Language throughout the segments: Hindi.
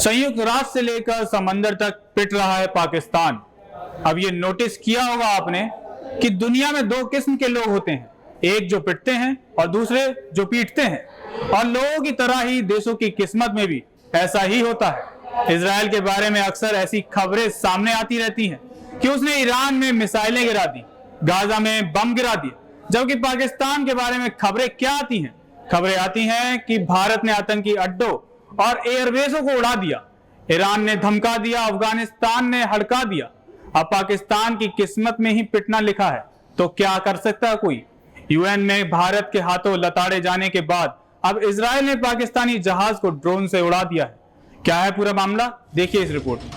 संयुक्त राष्ट्र से लेकर समंदर तक पिट रहा है पाकिस्तान। अब ये नोटिस किया होगा आपने कि दुनिया में दो किस्म के लोग होते हैं, एक जो पिटते हैं और दूसरे जो पीटते हैं। और लोगों की तरह ही देशों की किस्मत में भी ऐसा ही होता है। इजराइल के बारे में अक्सर ऐसी खबरें सामने आती रहती हैं कि उसने ईरान में मिसाइलें गिरा दी, गाजा में बम गिरा दिए, जबकि पाकिस्तान के बारे में खबरें क्या आती हैं? खबरें आती हैं कि भारत ने आतंकी अड्डों और एयरबेसों को उड़ा दिया, ईरान ने धमका दिया, अफगानिस्तान ने हड़का दिया। अब पाकिस्तान की किस्मत में ही पिटना लिखा है, तो क्या कर सकता है कोई? यूएन में भारत के हाथों लताड़े जाने के बाद अब इजराइल ने पाकिस्तानी जहाज को ड्रोन से उड़ा दिया है। क्या है पूरा मामला, देखिए इस रिपोर्ट में।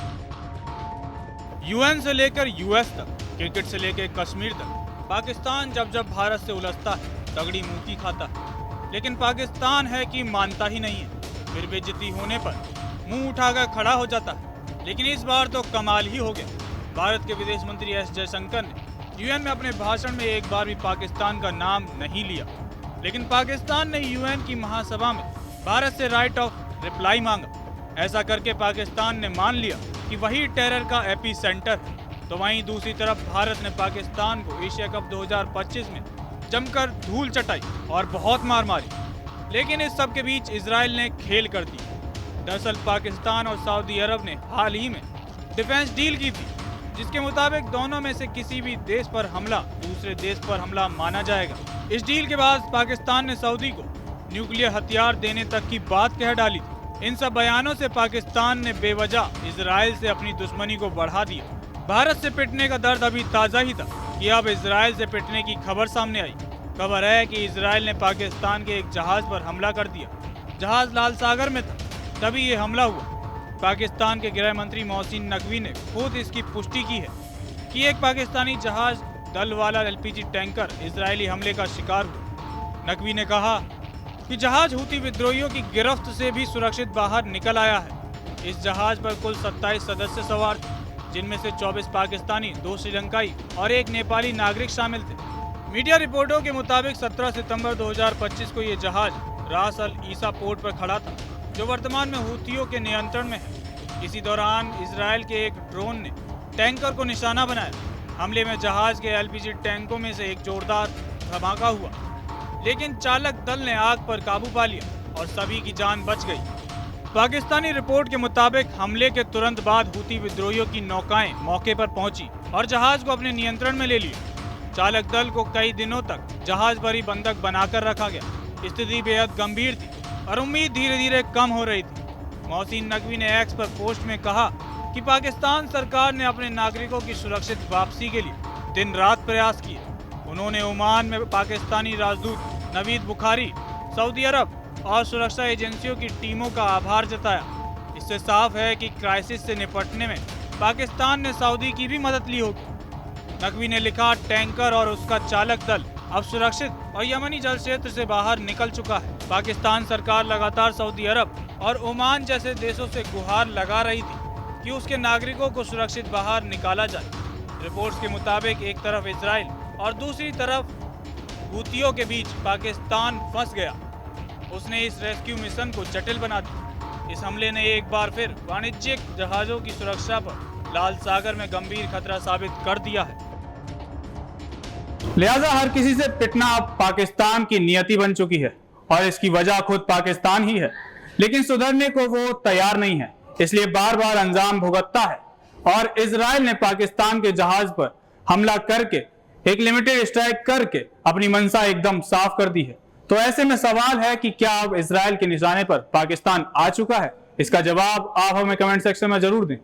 यूएन से लेकर यूएस तक, क्रिकेट से लेकर कश्मीर तक, पाकिस्तान जब जब भारत से उलझता है तगड़ी मुंह खाता है, लेकिन पाकिस्तान है कि मानता ही नहीं है। फिर बेइज्जती होने पर मुंह उठाकर खड़ा हो जाता है। लेकिन इस बार तो कमाल ही हो गया। भारत के विदेश मंत्री एस जयशंकर ने यूएन में अपने भाषण में एक बार भी पाकिस्तान का नाम नहीं लिया, लेकिन पाकिस्तान ने यूएन की महासभा में भारत से राइट ऑफ रिप्लाई मांगा। ऐसा करके पाकिस्तान ने मान लिया कि वही टेरर का एपी सेंटर है। तो वहीं दूसरी तरफ भारत ने पाकिस्तान को एशिया कप 2025 में जमकर धूल चटाई और बहुत मार मारी। लेकिन इस सब के बीच इजराइल ने खेल कर दी। दरअसल पाकिस्तान और सऊदी अरब ने हाल ही में डिफेंस डील की थी, जिसके मुताबिक दोनों में से किसी भी देश पर हमला दूसरे देश पर हमला माना जाएगा। इस डील के बाद पाकिस्तान ने सऊदी को न्यूक्लियर हथियार देने तक की बात कह डाली थी। इन सब बयानों से पाकिस्तान ने बेवजह इजराइल से अपनी दुश्मनी को बढ़ा दिया। भारत से पिटने का दर्द अभी ताजा ही था कि अब इजराइल से पिटने की खबर सामने आई। खबर है कि इजराइल ने पाकिस्तान के एक जहाज पर हमला कर दिया। जहाज लाल सागर में था, तभी ये हमला हुआ। पाकिस्तान के गृह मंत्री मोहसिन नकवी ने खुद इसकी पुष्टि की है कि एक पाकिस्तानी जहाज दल वाला एलपीजी टैंकर इजरायली हमले का शिकार हुआ। नकवी ने कहा कि जहाज हूती विद्रोहियों की गिरफ्त से भी सुरक्षित बाहर निकल आया है। इस जहाज पर कुल 27 सदस्य सवार थे, जिनमें से 24 पाकिस्तानी, 2 श्रीलंकाई और 1 नेपाली नागरिक शामिल थे। मीडिया रिपोर्टों के मुताबिक 17 सितंबर 2025 को ये जहाज रास अल ईसा पोर्ट पर खड़ा था, जो वर्तमान में हूतियों के नियंत्रण में है। इसी दौरान इजराइल के एक ड्रोन ने टैंकर को निशाना बनाया। हमले में जहाज के एलपीजी टैंकों में से एक जोरदार धमाका हुआ, लेकिन चालक दल ने आग पर काबू पा लिया और सभी की जान बच गई। पाकिस्तानी रिपोर्ट के मुताबिक हमले के तुरंत बाद हूती विद्रोहियों की नौकाएं मौके पर पहुंची और जहाज को अपने नियंत्रण में ले लिया। चालक दल को कई दिनों तक जहाज पर ही बंधक बनाकर रखा गया। स्थिति बेहद गंभीर थी और उम्मीद धीरे धीरे कम हो रही थी। मोहसिन नकवी ने एक्स पर पोस्ट में कहा कि पाकिस्तान सरकार ने अपने नागरिकों की सुरक्षित वापसी के लिए दिन रात प्रयास किए। उन्होंने ओमान में पाकिस्तानी राजदूत नवीद बुखारी, सऊदी अरब और सुरक्षा एजेंसियों की टीमों का आभार जताया। इससे साफ है कि क्राइसिस से निपटने में पाकिस्तान ने सऊदी की भी मदद ली होगी। नकवी ने लिखा, टैंकर और उसका चालक दल अब सुरक्षित और यमनी जल क्षेत्र से बाहर निकल चुका है। पाकिस्तान सरकार लगातार सऊदी अरब और ओमान जैसे देशों से गुहार लगा रही थी कि उसके नागरिकों को सुरक्षित बाहर निकाला जाए। रिपोर्ट्स के मुताबिक एक तरफ इजराइल और दूसरी तरफ हूतियों के बीच पाकिस्तान फंस गया। उसने इस रेस्क्यू मिशन को जटिल बना दिया। इस हमले ने एक बार फिर वाणिज्यिक जहाजों की सुरक्षा पर लाल सागर में गंभीर खतरा साबित कर दिया है। लिहाजा हर किसी से पिटना अब पाकिस्तान की नियति बन चुकी है और इसकी वजह खुद पाकिस्तान ही है। लेकिन सुधरने को वो तैयार नहीं है, इसलिए बार बार अंजाम भुगतता है। और इजराइल ने पाकिस्तान के जहाज पर हमला करके एक लिमिटेड स्ट्राइक करके अपनी मंशा एकदम साफ कर दी है। तो ऐसे में सवाल है कि क्या अब इजराइल के निशाने पर पाकिस्तान आ चुका है? इसका जवाब आप हमें कमेंट सेक्शन में जरूर दें।